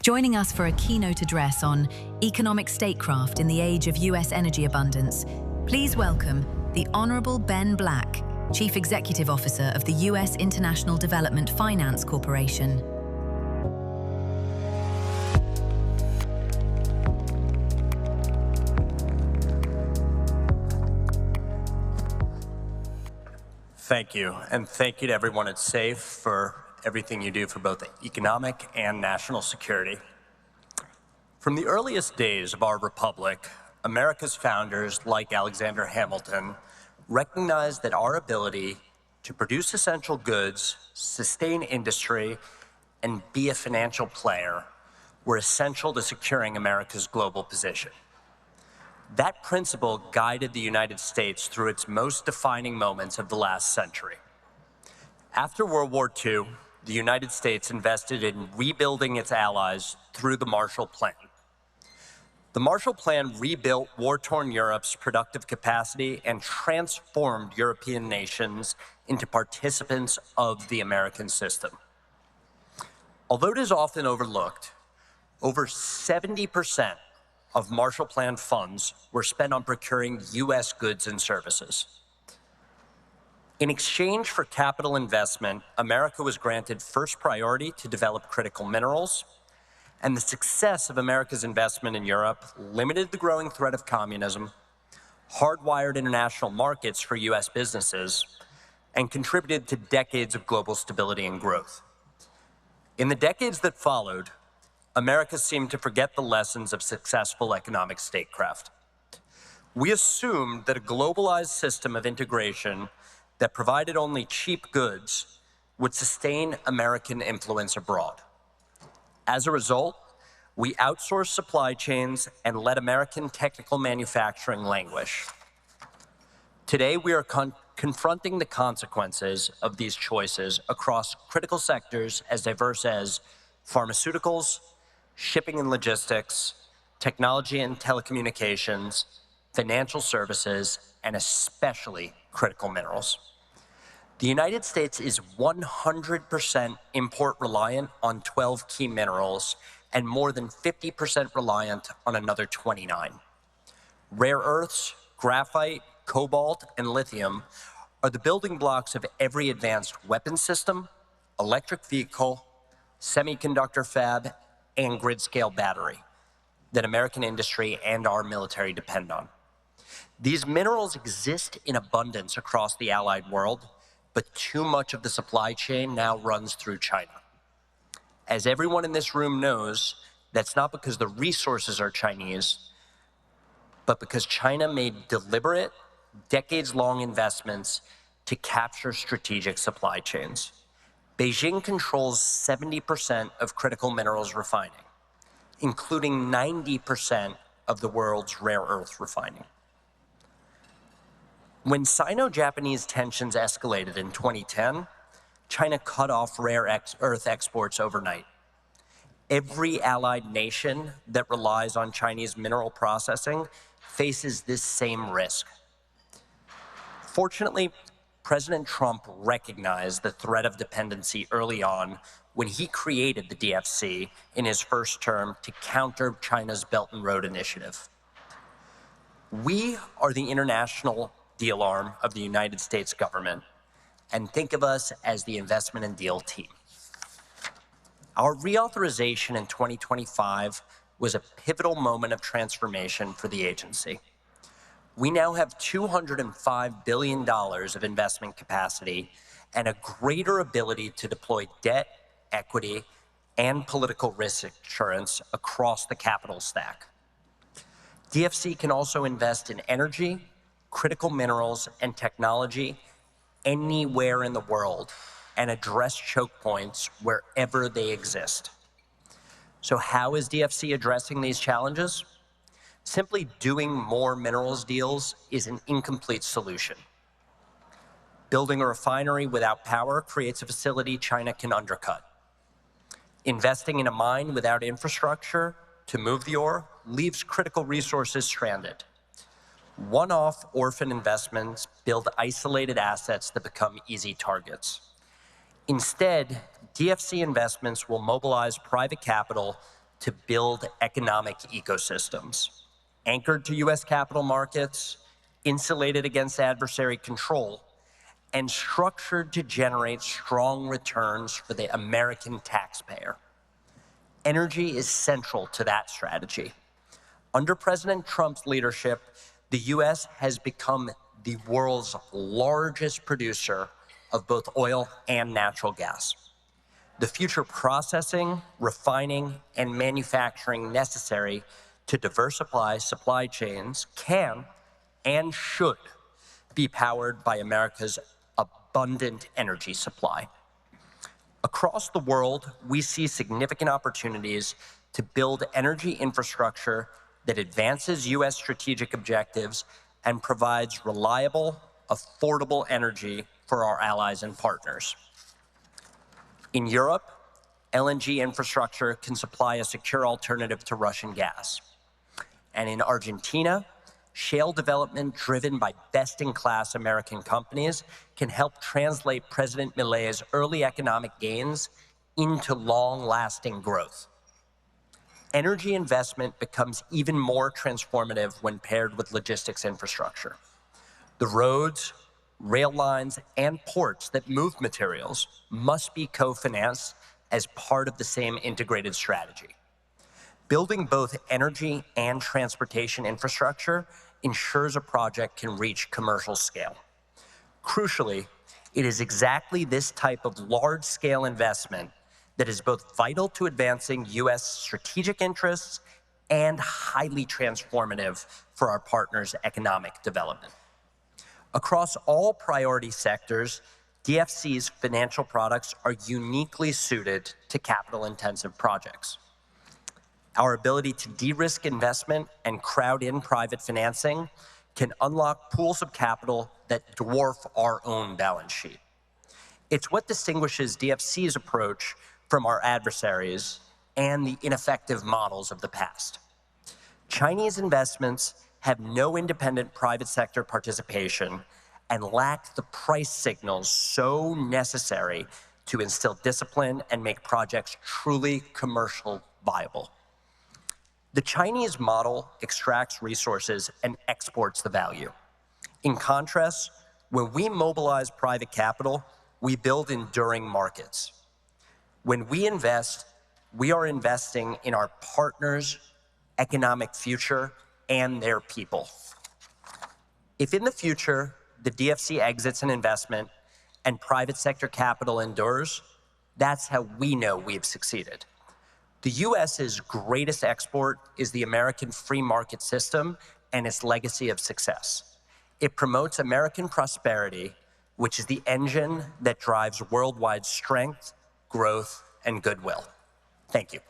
Joining us for a keynote address on economic statecraft in the age of US energy abundance, please welcome the Honorable Ben Black, Chief Executive Officer of the US International Development Finance Corporation. Thank you, and thank you to everyone at SAFE for everything you do for both economic and national security. From the earliest days of our republic, America's founders, like Alexander Hamilton, recognized that our ability to produce essential goods, sustain industry, and be a financial player were essential to securing America's global position. That principle guided the United States through its most defining moments of the last century. After World War II, the United States invested in rebuilding its allies through the Marshall Plan. The Marshall Plan rebuilt war-torn Europe's productive capacity and transformed European nations into participants of the American system. Although it is often overlooked, over 70% of Marshall Plan funds were spent on procuring U.S. goods and services. In exchange for capital investment, America was granted first priority to develop critical minerals, and the success of America's investment in Europe limited the growing threat of communism, hardwired international markets for U.S. businesses, and contributed to decades of global stability and growth. In the decades that followed, America seemed to forget the lessons of successful economic statecraft. We assumed that a globalized system of integration that provided only cheap goods would sustain American influence abroad. As a result, we outsourced supply chains and let American technical manufacturing languish. Today, we are confronting the consequences of these choices across critical sectors as diverse as pharmaceuticals, shipping and logistics, technology and telecommunications, financial services, and especially critical minerals. The United States is 100% import reliant on 12 key minerals and more than 50% reliant on another 29. Rare earths, graphite, cobalt, and lithium are the building blocks of every advanced weapon system, electric vehicle, semiconductor fab, and grid-scale battery that American industry and our military depend on. These minerals exist in abundance across the allied world, but too much of the supply chain now runs through China. As everyone in this room knows, that's not because the resources are Chinese, but because China made deliberate, decades-long investments to capture strategic supply chains. Beijing controls 70% of critical minerals refining, including 90% of the world's rare earth refining. When Sino-Japanese tensions escalated in 2010, China cut off rare earth exports overnight. Every allied nation that relies on Chinese mineral processing faces this same risk. Fortunately, President Trump recognized the threat of dependency early on when he created the DFC in his first term to counter China's Belt and Road Initiative. We are the international deal arm of the United States government, and think of us as the investment and deal team. Our reauthorization in 2025 was a pivotal moment of transformation for the agency. We now have $205 billion of investment capacity and a greater ability to deploy debt, equity, and political risk insurance across the capital stack. DFC can also invest in energy, critical minerals, and technology anywhere in the world and address choke points wherever they exist. So how is DFC addressing these challenges? Simply doing more minerals deals is an incomplete solution. Building a refinery without power creates a facility China can undercut. Investing in a mine without infrastructure to move the ore leaves critical resources stranded. One-off orphan investments build isolated assets that become easy targets. Instead, DFC investments will mobilize private capital to build economic ecosystems, anchored to US capital markets, insulated against adversary control, and structured to generate strong returns for the American taxpayer. Energy is central to that strategy. Under President Trump's leadership, the US has become the world's largest producer of both oil and natural gas. The future processing, refining, and manufacturing necessary to diversify supply chains can and should be powered by America's abundant energy supply. Across the world, we see significant opportunities to build energy infrastructure that advances US strategic objectives and provides reliable, affordable energy for our allies and partners. In Europe, LNG infrastructure can supply a secure alternative to Russian gas. And in Argentina, shale development driven by best-in-class American companies can help translate President Milei's early economic gains into long-lasting growth. Energy investment becomes even more transformative when paired with logistics infrastructure. The roads, rail lines, and ports that move materials must be co-financed as part of the same integrated strategy. Building both energy and transportation infrastructure ensures a project can reach commercial scale. Crucially, it is exactly this type of large-scale investment that is both vital to advancing US strategic interests and highly transformative for our partners' economic development. Across all priority sectors, DFC's financial products are uniquely suited to capital-intensive projects. Our ability to de-risk investment and crowd in private financing can unlock pools of capital that dwarf our own balance sheet. It's what distinguishes DFC's approach from our adversaries and the ineffective models of the past. Chinese investments have no independent private sector participation and lack the price signals so necessary to instill discipline and make projects truly commercial viable. The Chinese model extracts resources and exports the value. In contrast, when we mobilize private capital, we build enduring markets. When we invest, we are investing in our partners' economic future and their people. If in the future, the DFC exits an investment and private sector capital endures, that's how we know we've succeeded. The US's greatest export is the American free market system and its legacy of success. It promotes American prosperity, which is the engine that drives worldwide strength, growth, and goodwill. Thank you.